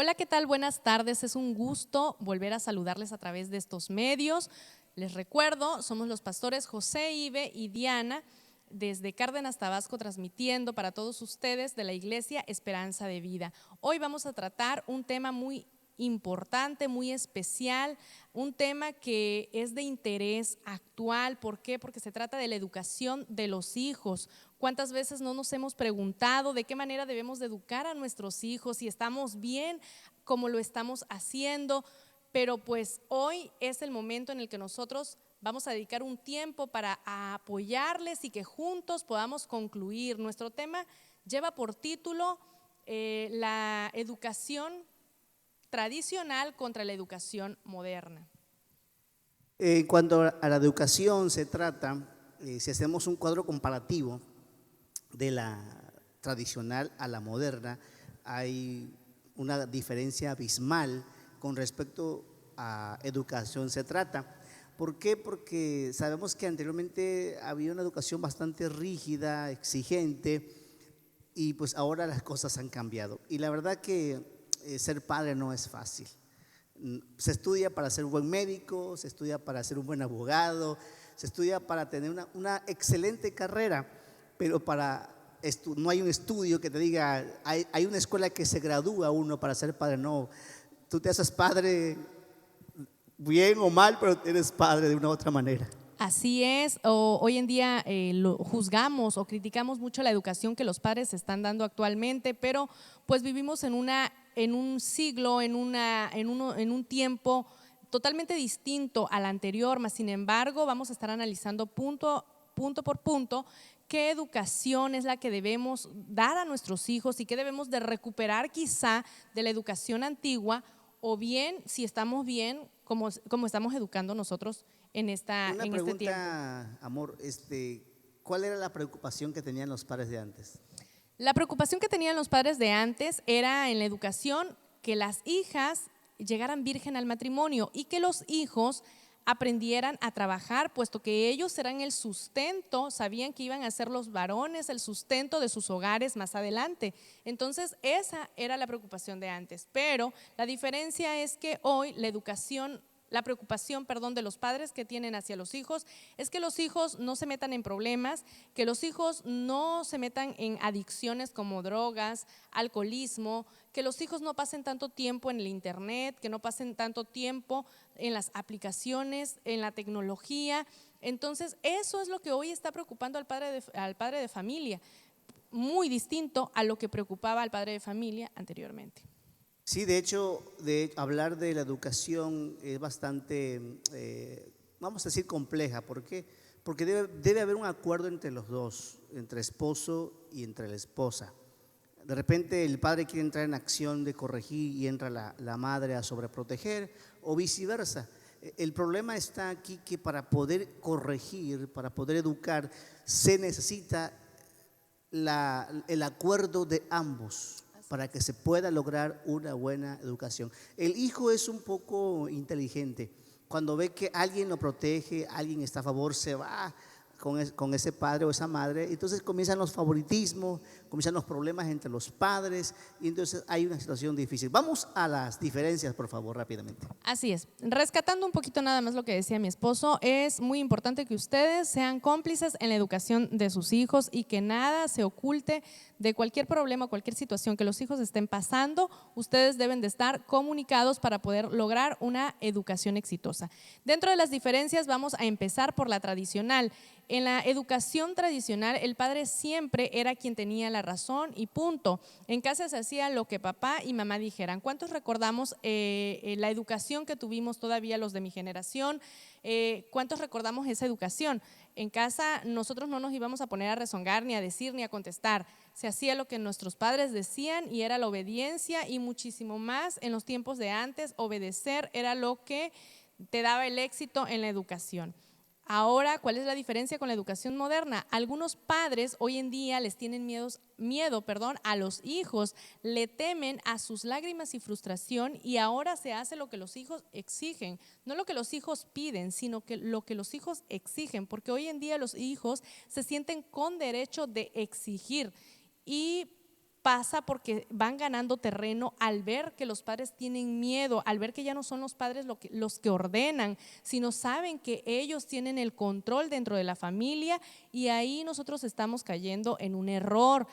Hola, ¿qué tal? Buenas tardes. Es un gusto volver a saludarles a través de estos medios. Les recuerdo, somos los pastores José, Ibe y Diana desde Cárdenas, Tabasco, transmitiendo para todos ustedes de la Iglesia Esperanza de Vida. Hoy vamos a tratar un tema muy importante, muy especial, un tema que es de interés actual. ¿Por qué? Porque se trata de la educación de los hijos. ¿Cuántas veces no nos hemos preguntado de qué manera debemos de educar a nuestros hijos, si estamos bien como lo estamos haciendo? Pero pues hoy es el momento en el que nosotros vamos a dedicar un tiempo para apoyarles y que juntos podamos concluir. Nuestro tema lleva por título la educación tradicional contra la educación moderna. En cuanto a la educación se trata, si hacemos un cuadro comparativo de la tradicional a la moderna, hay una diferencia abismal con respecto a educación se trata. ¿Por qué? Porque sabemos que anteriormente había una educación bastante rígida, exigente, y pues ahora las cosas han cambiado. Y la verdad que ser padre no es fácil. Se estudia para ser un buen médico, se estudia para ser un buen abogado, se estudia para tener una excelente carrera, pero no hay un estudio que te diga, hay una escuela que se gradúa uno para ser padre. No, tú te haces padre bien o mal, pero eres padre de una u otra manera. Así es, hoy en día lo juzgamos o criticamos mucho la educación que los padres están dando actualmente, pero pues vivimos en un siglo, en un tiempo totalmente distinto al anterior, mas sin embargo vamos a estar analizando punto por punto qué educación es la que debemos dar a nuestros hijos y qué debemos de recuperar quizá de la educación antigua, o bien si estamos bien como estamos educando nosotros en Una este tiempo. pregunta, amor, ¿cuál era la preocupación que tenían los padres de antes? La preocupación que tenían los padres de antes era en la educación que las hijas llegaran virgen al matrimonio y que los hijos aprendieran a trabajar, puesto que ellos serán el sustento, sabían que iban a ser los varones el sustento de sus hogares más adelante. Entonces esa era la preocupación de antes, pero la diferencia es que hoy la preocupación, de los padres que tienen hacia los hijos es que los hijos no se metan en problemas, que los hijos no se metan en adicciones como drogas, alcoholismo, que los hijos no pasen tanto tiempo en el internet, que no pasen tanto tiempo en las aplicaciones, en la tecnología. Entonces eso es lo que hoy está preocupando al padre de familia, muy distinto a lo que preocupaba al padre de familia anteriormente. Sí, de hecho, hablar de la educación es bastante, vamos a decir, compleja. ¿Por qué? Porque debe haber un acuerdo entre los dos, entre esposo y entre la esposa. De repente el padre quiere entrar en acción de corregir y entra la madre a sobreproteger, o viceversa. El problema está aquí que para poder corregir, para poder educar, se necesita el acuerdo de ambos para que se pueda lograr una buena educación. El hijo es un poco inteligente. Cuando ve que alguien lo protege, alguien está a favor, se va con ese padre o esa madre. Entonces comienzan los favoritismos, comienzan los problemas entre los padres y entonces hay una situación difícil. Vamos a las diferencias, por favor, rápidamente. Así es, rescatando un poquito nada más lo que decía mi esposo, es muy importante que ustedes sean cómplices en la educación de sus hijos y que nada se oculte de cualquier problema, cualquier situación que los hijos estén pasando. Ustedes deben de estar comunicados para poder lograr una educación exitosa. Dentro de las diferencias vamos a empezar por la tradicional. En la educación tradicional el padre siempre era quien tenía la razón y punto. En casa se hacía lo que papá y mamá dijeran. ¿Cuántos recordamos la educación que tuvimos todavía los de mi generación? ¿Cuántos recordamos esa educación? En casa nosotros no nos íbamos a poner a rezongar, ni a decir, ni a contestar. Se hacía lo que nuestros padres decían y era la obediencia, y muchísimo más en los tiempos de antes, obedecer era lo que te daba el éxito en la educación. Ahora, ¿cuál es la diferencia con la educación moderna? Algunos padres hoy en día les tienen miedo a los hijos, le temen a sus lágrimas y frustración, y ahora se hace lo que los hijos exigen, no lo que los hijos piden, sino que lo que los hijos exigen, porque hoy en día los hijos se sienten con derecho de exigir, y pasa porque van ganando terreno al ver que los padres tienen miedo, al ver que ya no son los padres los que ordenan, sino saben que ellos tienen el control dentro de la familia, y ahí nosotros estamos cayendo en un error.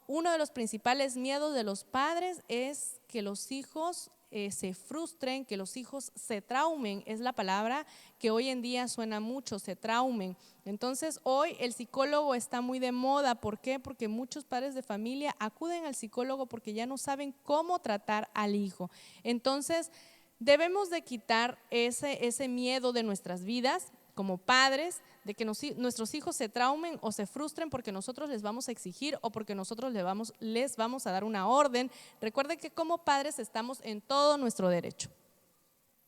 Uno de los principales miedos de los padres es que los hijos se frustren, que los hijos se traumen, es la palabra que hoy en día suena mucho, se traumen. Entonces hoy el psicólogo está muy de moda. ¿Por qué? Porque muchos padres de familia acuden al psicólogo porque ya no saben cómo tratar al hijo. Entonces debemos de quitar ese miedo de nuestras vidas como padres, de que nuestros hijos se traumen o se frustren porque nosotros les vamos a exigir o porque nosotros les vamos a dar una orden. Recuerden que como padres estamos en todo nuestro derecho.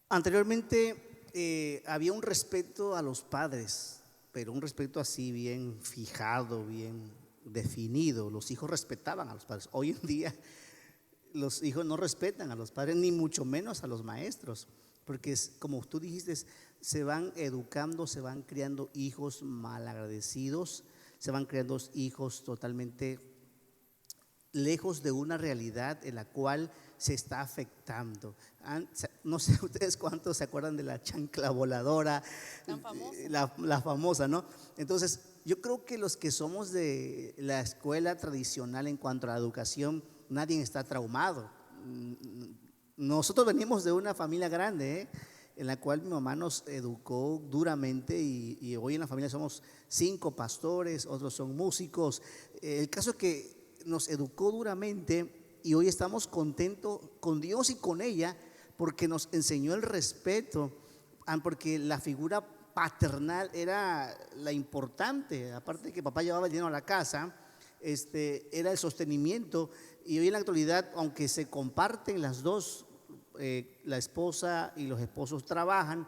Anteriormente había un respeto a los padres, pero un respeto así bien fijado, bien definido. Los hijos respetaban a los padres. Hoy en día los hijos no respetan a los padres, ni mucho menos a los maestros, porque como tú dijiste, se van educando, se van criando hijos malagradecidos, se van criando hijos totalmente lejos de una realidad en la cual se está afectando. No sé ustedes cuántos se acuerdan de la chancla voladora, tan famosa. La famosa, ¿no? Entonces yo creo que los que somos de la escuela tradicional en cuanto a la educación, nadie está traumado. Nosotros venimos de una familia grande, en la cual mi mamá nos educó duramente, y hoy en la familia somos 5 pastores, otros son músicos. El caso es que nos educó duramente y hoy estamos contentos con Dios y con ella porque nos enseñó el respeto, porque la figura paternal era la importante, aparte de que papá llevaba el dinero a la casa, era el sostenimiento. Y hoy en la actualidad, aunque se comparten las dos, la esposa y los esposos trabajan,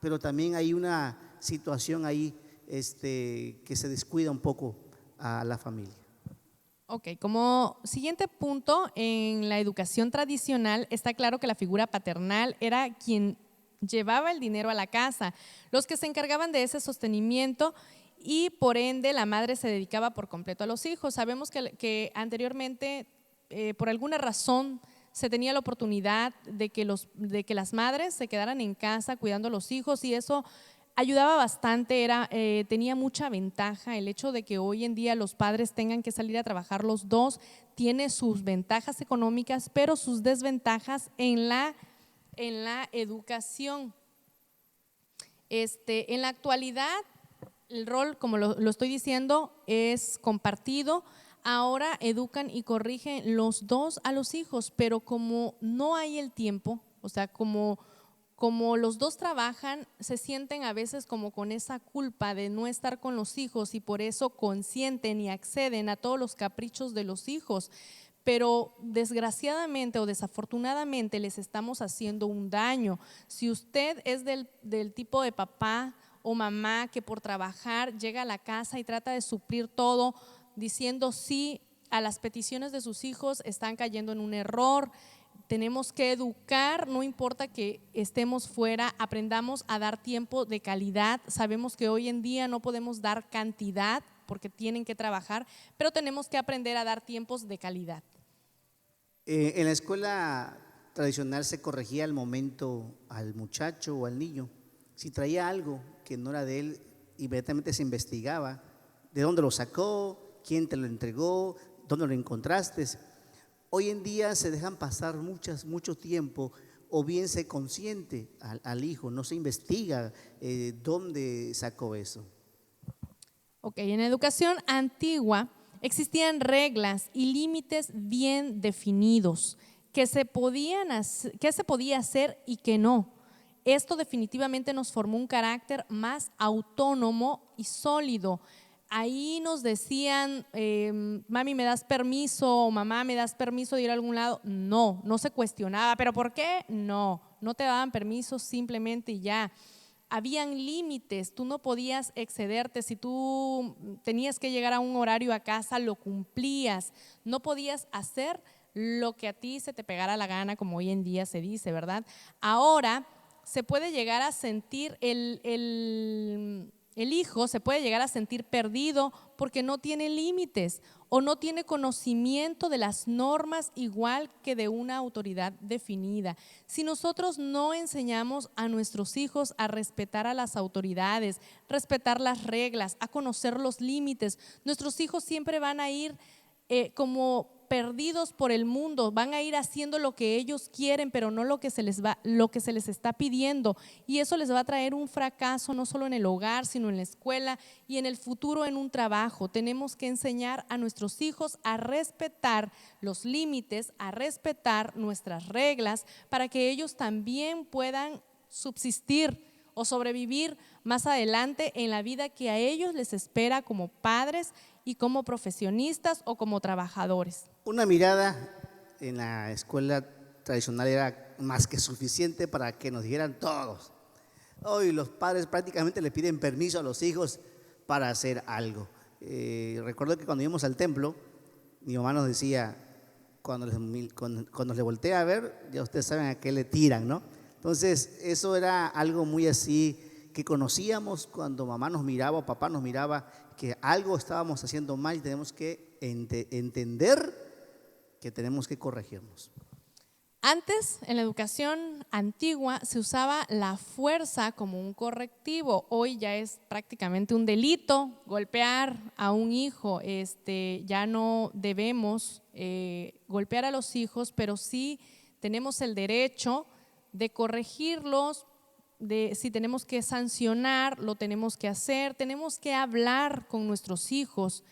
pero también hay una situación ahí que se descuida un poco a la familia. Ok, como siguiente punto, en la educación tradicional está claro que la figura paternal era quien llevaba el dinero a la casa, los que se encargaban de ese sostenimiento, y por ende la madre se dedicaba por completo a los hijos. Sabemos que anteriormente, por alguna razón, se tenía la oportunidad de que las madres se quedaran en casa cuidando a los hijos, y eso ayudaba bastante, tenía mucha ventaja. El hecho de que hoy en día los padres tengan que salir a trabajar los dos tiene sus ventajas económicas, pero sus desventajas en la educación. En la actualidad el rol, como lo estoy diciendo, es compartido. Ahora educan y corrigen los dos a los hijos, pero como no hay el tiempo, o sea, como los dos trabajan, se sienten a veces como con esa culpa de no estar con los hijos, y por eso consienten y acceden a todos los caprichos de los hijos. Pero desgraciadamente o desafortunadamente les estamos haciendo un daño. Si usted es del tipo de papá o mamá que por trabajar llega a la casa y trata de suplir todo diciendo sí a las peticiones de sus hijos, están cayendo en un error. Tenemos que educar, no importa que estemos fuera, aprendamos a dar tiempo de calidad. Sabemos que hoy en día no podemos dar cantidad porque tienen que trabajar, pero tenemos que aprender a dar tiempos de calidad. En la escuela tradicional se corregía al momento al muchacho o al niño. Si traía algo que no era de él, inmediatamente se investigaba de dónde lo sacó, quién te lo entregó, dónde lo encontraste. Hoy en día se dejan pasar mucho tiempo, o bien se consiente al hijo, no se investiga dónde sacó eso. Ok, en educación antigua existían reglas y límites bien definidos, que se podía hacer y que no. Esto definitivamente nos formó un carácter más autónomo y sólido. Ahí nos decían, mami, ¿me das permiso? O mamá, ¿me das permiso de ir a algún lado? No, no se cuestionaba. ¿Pero por qué? No te daban permiso, simplemente y ya. Habían límites, tú no podías excederte. Si tú tenías que llegar a un horario a casa, lo cumplías. No podías hacer lo que a ti se te pegara la gana, como hoy en día se dice, ¿verdad? Ahora se puede llegar a sentir El hijo se puede llegar a sentir perdido porque no tiene límites o no tiene conocimiento de las normas igual que de una autoridad definida. Si nosotros no enseñamos a nuestros hijos a respetar a las autoridades, respetar las reglas, a conocer los límites, nuestros hijos siempre van a ir como perdidos por el mundo, van a ir haciendo lo que ellos quieren, pero no lo que se les está pidiendo, y eso les va a traer un fracaso no solo en el hogar, sino en la escuela y en el futuro en un trabajo. Tenemos que enseñar a nuestros hijos a respetar los límites, a respetar nuestras reglas, para que ellos también puedan subsistir o sobrevivir más adelante en la vida que a ellos les espera como padres y como profesionistas o como trabajadores. Una mirada en la escuela tradicional era más que suficiente para que nos dijeran todos. Hoy los padres prácticamente le piden permiso a los hijos para hacer algo. Recuerdo que cuando íbamos al templo, mi mamá nos decía, cuando le voltea a ver, ya ustedes saben a qué le tiran, ¿no? Entonces, eso era algo muy así que conocíamos cuando mamá nos miraba o papá nos miraba, que algo estábamos haciendo mal y tenemos que entender que tenemos que corregirnos. Antes, en la educación antigua, se usaba la fuerza como un correctivo. Hoy ya es prácticamente un delito golpear a un hijo. Ya no debemos golpear a los hijos, pero sí tenemos el derecho de corregirlos, si tenemos que sancionar, lo tenemos que hacer, tenemos que hablar con nuestros hijos.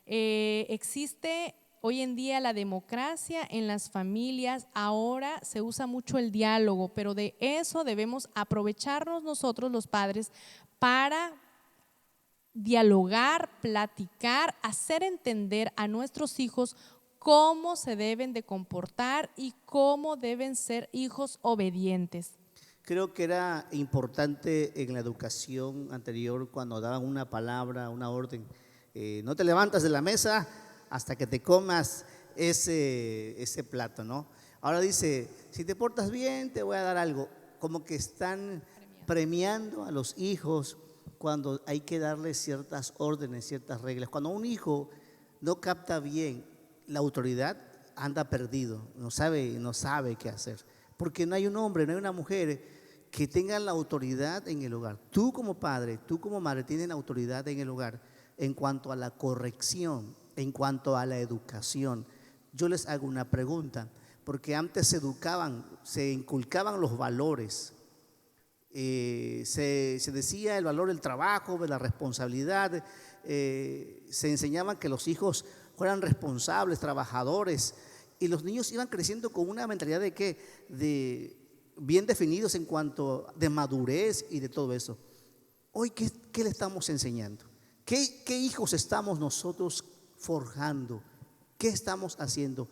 Existe hoy en día la democracia en las familias, ahora se usa mucho el diálogo, pero de eso debemos aprovecharnos nosotros los padres para dialogar, platicar, hacer entender a nuestros hijos cómo se deben de comportar y cómo deben ser hijos obedientes. Creo que era importante en la educación anterior cuando daban una palabra, una orden. No te levantas de la mesa hasta que te comas ese plato, ¿no? Ahora dice, si te portas bien te voy a dar algo. Como que están premiando a los hijos cuando hay que darles ciertas órdenes, ciertas reglas. Cuando un hijo no capta bien la autoridad, anda perdido, no sabe qué hacer. Porque no hay un hombre, no hay una mujer que tengan la autoridad en el hogar. Tú como padre, tú como madre tienen autoridad en el hogar en cuanto a la corrección, en cuanto a la educación. Yo les hago una pregunta, porque antes se inculcaban los valores, se decía el valor del trabajo, de la responsabilidad, se enseñaban que los hijos fueran responsables, trabajadores, y los niños iban creciendo con una mentalidad de bien definidos en cuanto de madurez y de todo eso. Hoy, ¿qué le estamos enseñando? ¿Qué hijos estamos nosotros forjando? ¿Qué estamos haciendo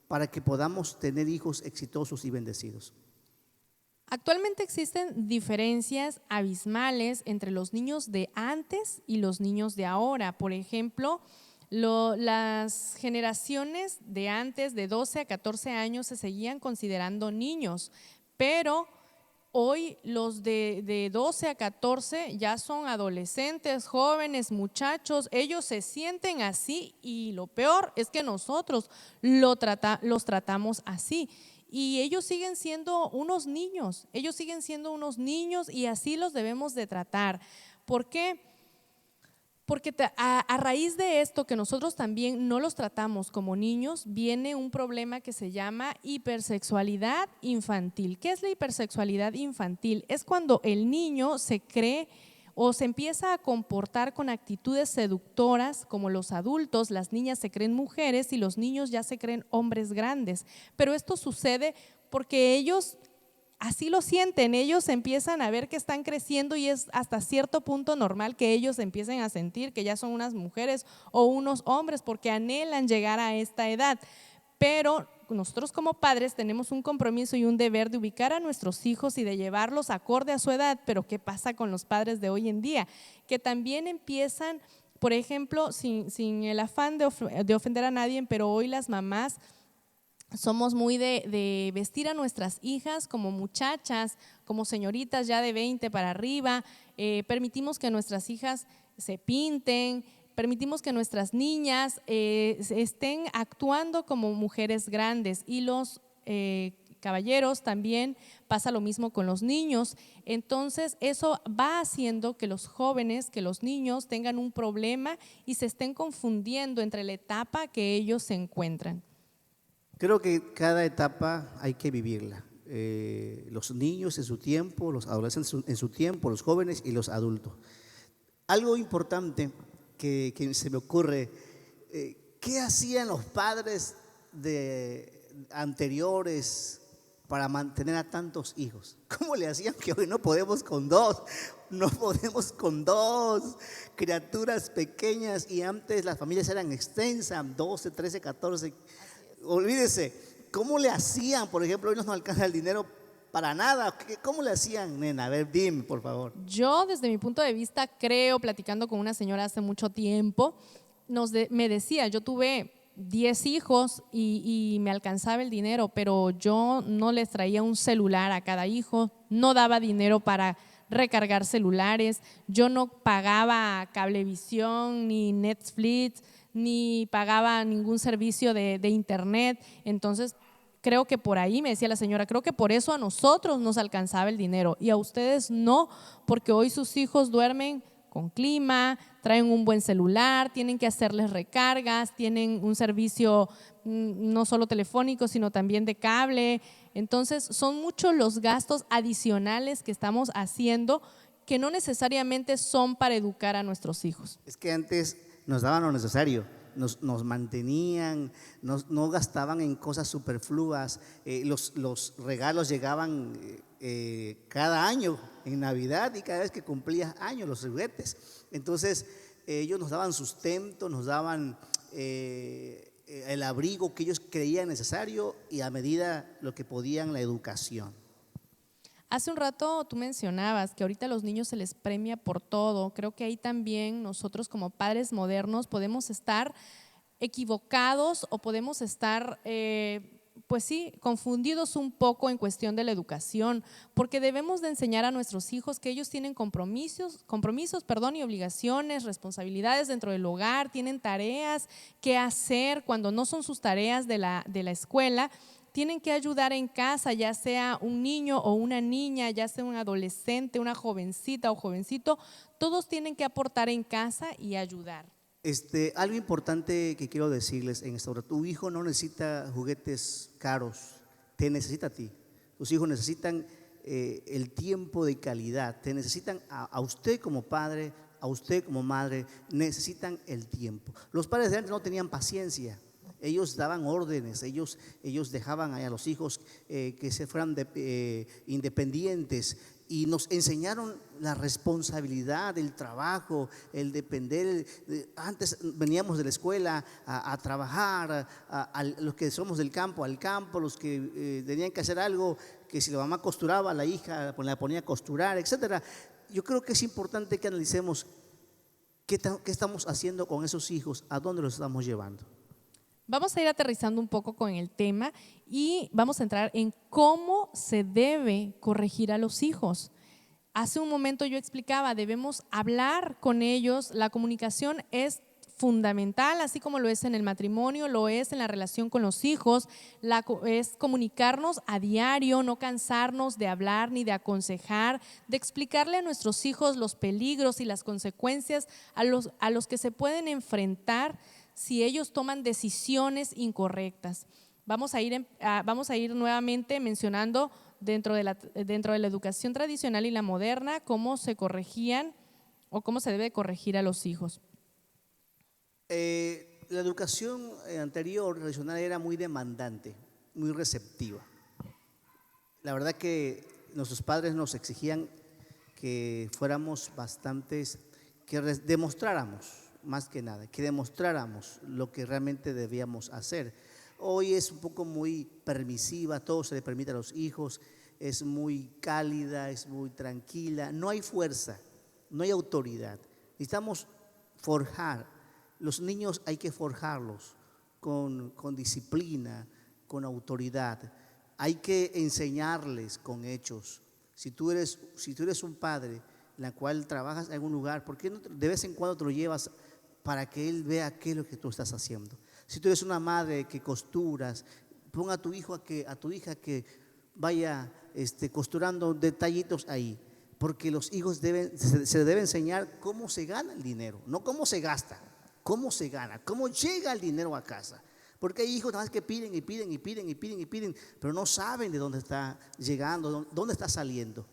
para que podamos tener hijos exitosos y bendecidos? Actualmente existen diferencias abismales entre los niños de antes y los niños de ahora. Por ejemplo, las generaciones de antes, de 12 a 14 años, se seguían considerando niños, pero hoy los de 12 a 14 ya son adolescentes, jóvenes, muchachos. Ellos se sienten así y lo peor es que nosotros los tratamos así. Y ellos siguen siendo unos niños, y así los debemos de tratar. ¿Por qué? Porque a raíz de esto, que nosotros también no los tratamos como niños, viene un problema que se llama hipersexualidad infantil. ¿Qué es la hipersexualidad infantil? Es cuando el niño se cree o se empieza a comportar con actitudes seductoras como los adultos. Las niñas se creen mujeres y los niños ya se creen hombres grandes, pero esto sucede porque ellos así lo sienten, ellos empiezan a ver que están creciendo y es hasta cierto punto normal que ellos empiecen a sentir que ya son unas mujeres o unos hombres porque anhelan llegar a esta edad. Pero nosotros como padres tenemos un compromiso y un deber de ubicar a nuestros hijos y de llevarlos acorde a su edad. Pero ¿qué pasa con los padres de hoy en día? Que también empiezan, por ejemplo, sin el afán de ofender a nadie, pero hoy las mamás somos muy de vestir a nuestras hijas como muchachas, como señoritas ya de 20 para arriba. Permitimos que nuestras hijas se pinten, permitimos que nuestras niñas estén actuando como mujeres grandes, y los caballeros también pasa lo mismo con los niños. Entonces eso va haciendo que los jóvenes, que los niños tengan un problema y se estén confundiendo entre la etapa que ellos se encuentran. Creo que cada etapa hay que vivirla. Los niños en su tiempo, los adolescentes en su tiempo, los jóvenes y los adultos. Algo importante que se me ocurre, ¿qué hacían los padres anteriores para mantener a tantos hijos? ¿Cómo le hacían que hoy no podemos con dos? No podemos con dos criaturas pequeñas, y antes las familias eran extensas, 12, 13, 14. Olvídese, ¿cómo le hacían? Por ejemplo, hoy no nos alcanza el dinero para nada. ¿Cómo le hacían, nena? A ver, dime, por favor. Yo, desde mi punto de vista, creo, platicando con una señora hace mucho tiempo, me decía, yo tuve 10 hijos y me alcanzaba el dinero, pero yo no les traía un celular a cada hijo, no daba dinero para recargar celulares, yo no pagaba Cablevisión ni Netflix, ni pagaba ningún servicio de internet. Entonces creo que por ahí, me decía la señora, creo que por eso a nosotros nos alcanzaba el dinero y a ustedes no, porque hoy sus hijos duermen con clima, traen un buen celular, tienen que hacerles recargas, tienen un servicio no solo telefónico, sino también de cable. Entonces son muchos los gastos adicionales que estamos haciendo, que no necesariamente son para educar a nuestros hijos. Es que antes nos daban lo necesario, nos mantenían, no gastaban en cosas superfluas. Los regalos llegaban cada año en Navidad y cada vez que cumplías años, los juguetes. Entonces ellos nos daban sustento, nos daban el abrigo que ellos creían necesario, y a medida lo que podían, la educación. Hace un rato tú mencionabas que ahorita a los niños se les premia por todo. Creo que ahí también nosotros como padres modernos podemos estar equivocados o podemos estar, pues sí, confundidos un poco en cuestión de la educación, porque debemos de enseñar a nuestros hijos que ellos tienen compromisos, y obligaciones, responsabilidades dentro del hogar, tienen tareas que hacer cuando no son sus tareas de la escuela. Tienen que ayudar en casa, ya sea un niño o una niña, ya sea un adolescente, una jovencita o jovencito, todos tienen que aportar en casa y ayudar. Algo importante que quiero decirles en esta hora: tu hijo no necesita juguetes caros, te necesita a ti. Tus hijos necesitan el tiempo de calidad, te necesitan a usted como padre, a usted como madre, necesitan el tiempo. Los padres de antes no tenían paciencia. Ellos daban órdenes, ellos dejaban a los hijos que se fueran independientes, y nos enseñaron la responsabilidad del trabajo, el depender. Antes veníamos de la escuela a trabajar, a los que somos del campo, al campo, los que tenían que hacer algo, que si la mamá costuraba, la hija la ponía a costurar, etcétera. Yo creo que es importante que analicemos qué estamos haciendo con esos hijos, a dónde los estamos llevando. Vamos a ir aterrizando un poco con el tema y vamos a entrar en cómo se debe corregir a los hijos. Hace un momento yo explicaba, debemos hablar con ellos, la comunicación es fundamental, así como lo es en el matrimonio, lo es en la relación con los hijos, es comunicarnos a diario, no cansarnos de hablar ni de aconsejar, de explicarle a nuestros hijos los peligros y las consecuencias a los que se pueden enfrentar si ellos toman decisiones incorrectas. Vamos a ir nuevamente mencionando dentro de la educación tradicional y la moderna cómo se corregían o cómo se debe corregir a los hijos. La educación anterior, tradicional, era muy demandante, muy receptiva. La verdad que nuestros padres nos exigían que fuéramos bastantes, que demostráramos, más que nada, que demostráramos lo que realmente debíamos hacer. Hoy es un poco muy permisiva, todo se le permite a los hijos, es muy cálida, es muy tranquila, no hay fuerza, no hay autoridad. Necesitamos forjar. Los niños hay que forjarlos con disciplina, con autoridad. Hay que enseñarles con hechos. Si tú eres un padre en la cual trabajas en algún lugar, ¿por qué no de vez en cuando te lo llevas para que él vea qué es lo que tú estás haciendo? Si tú eres una madre que costuras, pon a tu hija que vaya costurando detallitos ahí, porque los hijos se debe enseñar cómo se gana el dinero, no cómo se gasta, cómo se gana, cómo llega el dinero a casa. Porque hay hijos nada más que piden y piden y piden y piden y piden, pero no saben de dónde está llegando, dónde está saliendo.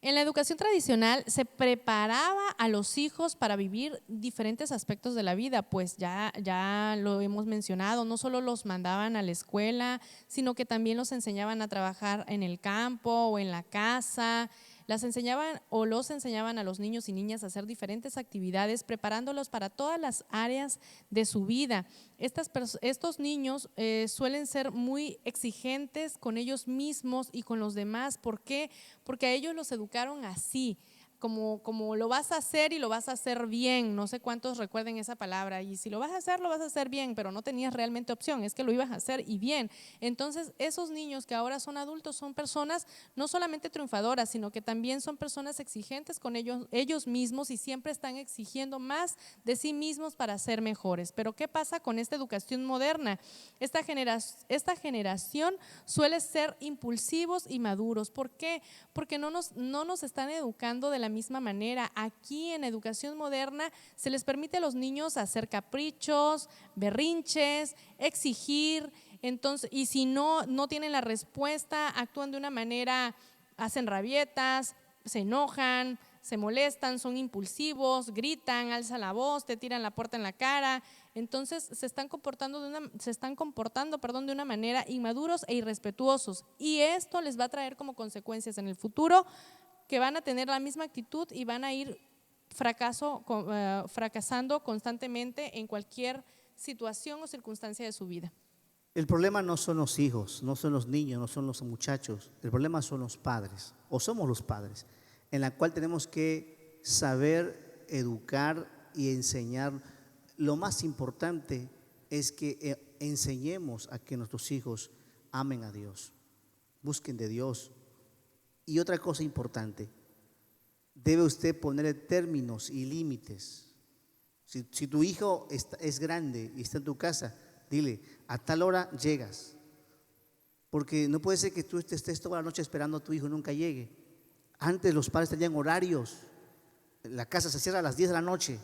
En la educación tradicional se preparaba a los hijos para vivir diferentes aspectos de la vida, pues ya lo hemos mencionado, no solo los mandaban a la escuela, sino que también los enseñaban a trabajar en el campo o en la casa. Los enseñaban a los niños y niñas a hacer diferentes actividades, preparándolos para todas las áreas de su vida. Estos niños suelen ser muy exigentes con ellos mismos y con los demás. ¿Por qué? Porque a ellos los educaron así. Como lo vas a hacer y lo vas a hacer bien, no sé cuántos recuerden esa palabra, y si lo vas a hacer, lo vas a hacer bien, pero no tenías realmente opción, es que lo ibas a hacer y bien. Entonces esos niños que ahora son adultos son personas no solamente triunfadoras, sino que también son personas exigentes con ellos mismos y siempre están exigiendo más de sí mismos para ser mejores. Pero ¿qué pasa con esta educación moderna? Esta generación suele ser impulsivos y maduros. ¿Por qué? Porque no nos están educando de la misma manera. Aquí en educación moderna se les permite a los niños hacer caprichos, berrinches, exigir, entonces, y si no tienen la respuesta, actúan de una manera, hacen rabietas, se enojan, se molestan, son impulsivos, gritan, alzan la voz, te tiran la puerta en la cara. Entonces se están comportando de una manera inmaduros e irrespetuosos, y esto les va a traer como consecuencias en el futuro que van a tener la misma actitud y van a ir fracasando constantemente en cualquier situación o circunstancia de su vida. El problema no son los hijos, no son los niños, no son los muchachos. El problema son los padres, o somos los padres, en la cual tenemos que saber educar y enseñar. Lo más importante es que enseñemos a que nuestros hijos amen a Dios, busquen de Dios. Y otra cosa importante, debe usted ponerle términos y límites. Si tu hijo es grande y está en tu casa, dile, a tal hora llegas. Porque no puede ser que tú estés toda la noche esperando a tu hijo y nunca llegue. Antes los padres tenían horarios. La casa se cierra a las 10 de la noche.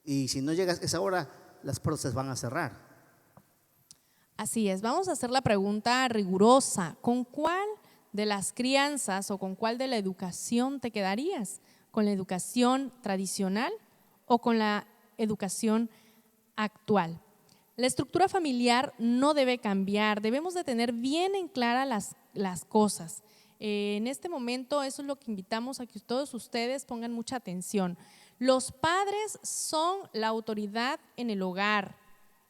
Y si no llegas a esa hora, las puertas van a cerrar. Así es, vamos a hacer la pregunta rigurosa. ¿Con cuál de las crianzas o con cuál de la educación te quedarías? ¿Con la educación tradicional o con la educación actual? La estructura familiar no debe cambiar, debemos de tener bien en clara las cosas. En este momento eso es lo que invitamos a que todos ustedes pongan mucha atención. Los padres son la autoridad en el hogar,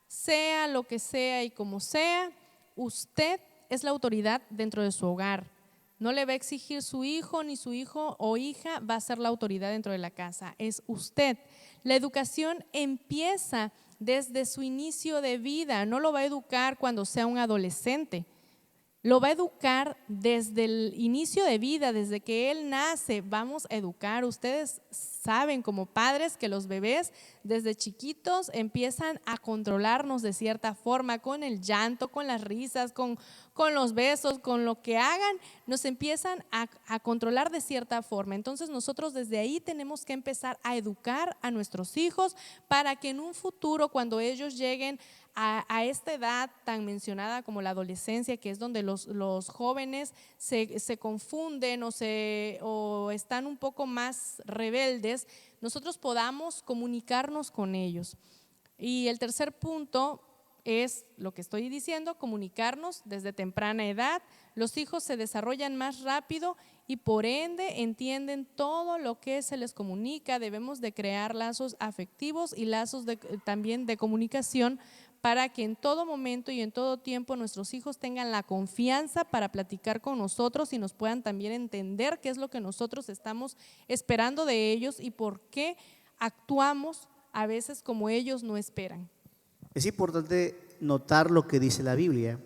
sea lo que sea y como sea, usted es la autoridad dentro de su hogar. No le va a exigir su hijo, ni su hijo o hija va a ser la autoridad dentro de la casa, es usted. La educación empieza desde su inicio de vida, no lo va a educar cuando sea un adolescente. Lo va a educar desde el inicio de vida, desde que él nace. Vamos a educar. Ustedes saben como padres que los bebés desde chiquitos empiezan a controlarnos de cierta forma, con el llanto, con las risas, con los besos, con lo que hagan, nos empiezan a controlar de cierta forma. Entonces nosotros desde ahí tenemos que empezar a educar a nuestros hijos para que en un futuro, cuando ellos lleguen a esta edad tan mencionada como la adolescencia, que es donde los jóvenes se confunden o están un poco más rebeldes, nosotros podamos comunicarnos con ellos. Y el tercer punto es lo que estoy diciendo, comunicarnos desde temprana edad. Los hijos se desarrollan más rápido y por ende entienden todo lo que se les comunica. Debemos de crear lazos afectivos y lazos también de comunicación para que en todo momento y en todo tiempo nuestros hijos tengan la confianza para platicar con nosotros y nos puedan también entender qué es lo que nosotros estamos esperando de ellos y por qué actuamos a veces como ellos no esperan. Es importante notar lo que dice la Biblia.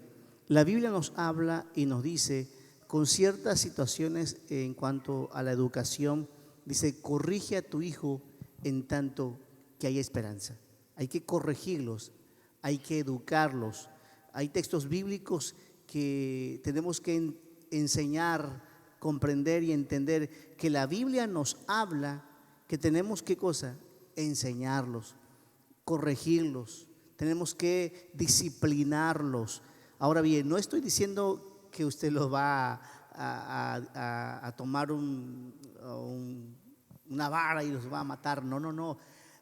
La Biblia nos habla y nos dice con ciertas situaciones en cuanto a la educación, dice, corrige a tu hijo en tanto que hay esperanza. Hay que corregirlos, hay que educarlos. Hay textos bíblicos que tenemos que enseñar, comprender y entender que la Biblia nos habla que tenemos que cosa, enseñarlos, corregirlos, tenemos que disciplinarlos. Ahora bien, no estoy diciendo que usted los va a tomar una vara y los va a matar. No, no, no.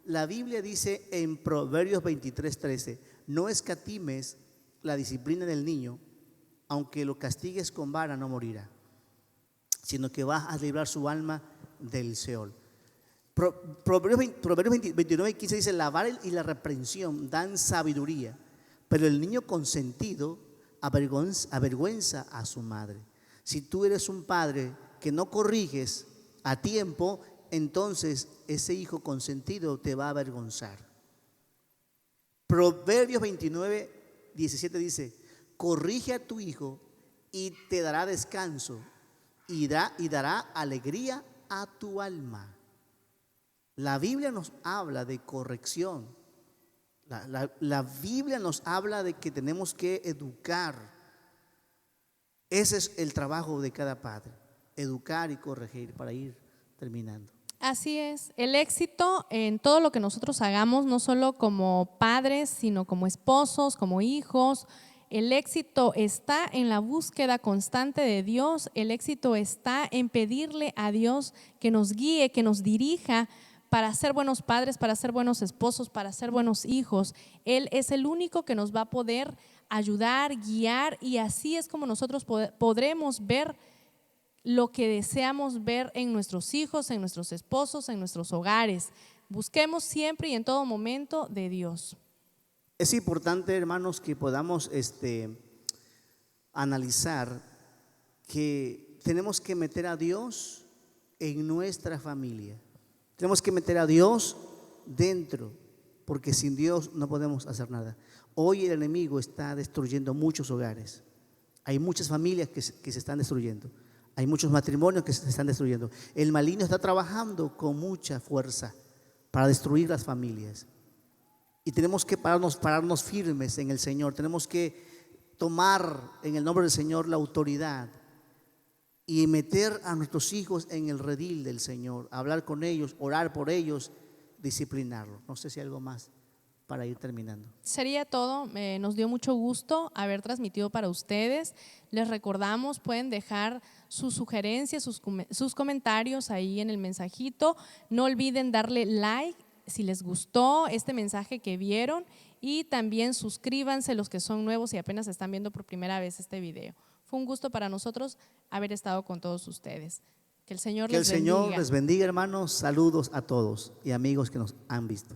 La Biblia dice en Proverbios 23:13, no escatimes la disciplina del niño, aunque lo castigues con vara no morirá, sino que vas a librar su alma del Seol. Proverbios 29:15 dice, la vara y la reprensión dan sabiduría, pero el niño consentido avergüenza a su madre. Si tú eres un padre que no corriges a tiempo, entonces ese hijo consentido te va a avergonzar. Proverbios 29:17 dice, corrige a tu hijo y te dará descanso y dará alegría a tu alma. La Biblia nos habla de corrección. La Biblia nos habla de que tenemos que educar. Ese es el trabajo de cada padre, educar y corregir, para ir terminando. Así es, el éxito en todo lo que nosotros hagamos, no solo como padres, sino como esposos, como hijos, el éxito está en la búsqueda constante de Dios, el éxito está en pedirle a Dios que nos guíe, que nos dirija para ser buenos padres, para ser buenos esposos, para ser buenos hijos. Él es el único que nos va a poder ayudar, guiar, y así es como nosotros podremos ver lo que deseamos ver en nuestros hijos, en nuestros esposos, en nuestros hogares. Busquemos siempre y en todo momento de Dios. Es importante, hermanos, que podamos analizar que tenemos que meter a Dios en nuestra familia. Tenemos que meter a Dios dentro, porque sin Dios no podemos hacer nada. Hoy el enemigo está destruyendo muchos hogares. Hay muchas familias que se están destruyendo. Hay muchos matrimonios que se están destruyendo. El maligno está trabajando con mucha fuerza para destruir las familias. Y tenemos que pararnos firmes en el Señor. Tenemos que tomar en el nombre del Señor la autoridad y meter a nuestros hijos en el redil del Señor, hablar con ellos, orar por ellos, disciplinarlos. No sé si hay algo más para ir terminando. Sería todo. Nos dio mucho gusto haber transmitido para ustedes. Les recordamos, pueden dejar sus sugerencias, sus comentarios ahí en el mensajito. No olviden darle like si les gustó este mensaje que vieron, y también suscríbanse los que son nuevos y apenas están viendo por primera vez este video. Fue un gusto para nosotros haber estado con todos ustedes. Que el Señor les bendiga. Que el Señor les bendiga, hermanos. Saludos a todos y amigos que nos han visto.